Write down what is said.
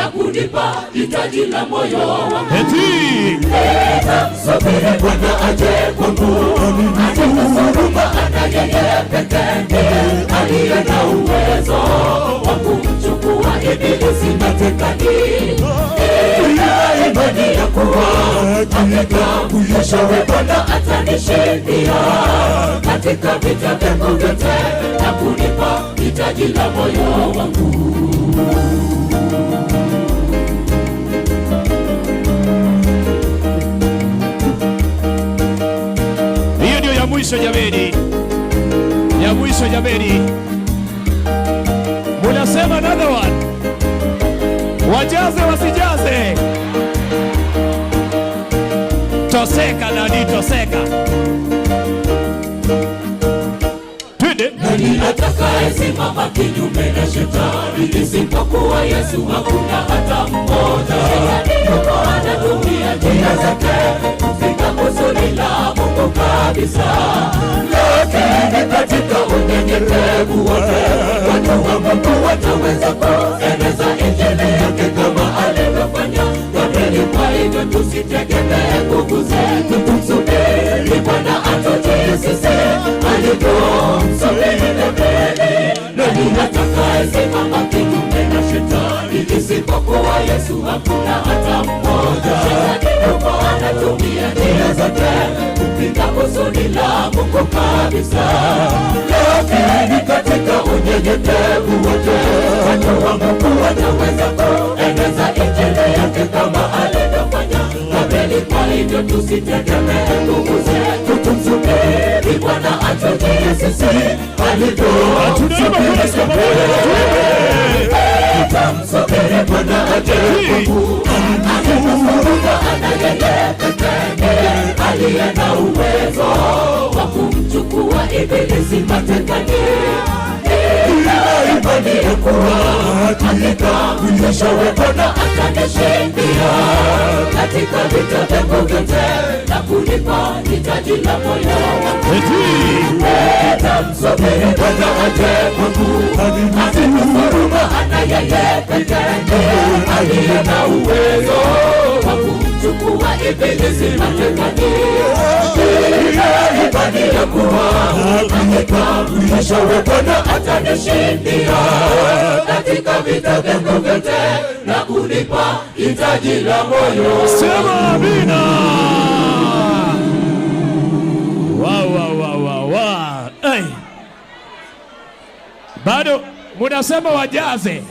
na kunipa hitaji la moyo wangu. Nitamsubiri Bwana aje kwangu, atakaporuka anayeye pekee aliye na uwezo wa kumchukua ibilisi matekani. Nina imani ya kuwa hakika mwishowe Bwana atanishindia katika vita vyangu vyote na kunipa hitaji la moyo wangu. Hiyo ndio ya mwisho jameni, ya mwisho jameni. Munasema another one, wajaze wasijaze, toseka nani toseka. Twende. Nani atakayesimama kinyume na shetani? Isipokuwa Yesu hakuna hata mmoja. Shetani yuko anatumia njia zake kufika kusudi la Mungu kabisa. Lakini katika unyenyekevu wote watu wa Mungu wataweza kueneza injili yake kama alivyofanya Gabrieli. Kwa hivyo tusitegemee nguvu zetu, tumsubiri Bwana atujie sisi alivyomsubiri Gabrieli. Nani atakayesimama kinyume na shetani? Isipokuwa Yesu hakuna hata mmoja. Shetani yuko anatumia njia zake kupinga kusudi la Mungu kabisa. Lakini katika unyenyekevu wote watu wa Mungu wataweza kueneza injili yake kama alivyofanya Gabrieli. Kwa hivyo tusitegemee nguvu zetu, tumsubiri Bwana atujie sisi alivyomsubiri Gabrieli. Nitamsubiri Bwana aje kwangu, atakaporuka anayeye pekee aliye na uwezo wa kumchukua ibilisi matekani. Nina imani ya kuwa hakika mwishowe Bwana atanishindia katika vita vyangu vyote na kunipa hitaji la moyo wangu. Nitamsubiri Bwana aje kwangu, atakaporuka anayeye pekee aliye na uwezo wa kumchukua ibilisi matekani. Nina imani ya kuwa hakika mwishowe Bwana atanishindia katika vita vyangu vyote na kunipa hitaji la moyo. Sema amina. Wa. Hey. Bado munasema wajaze.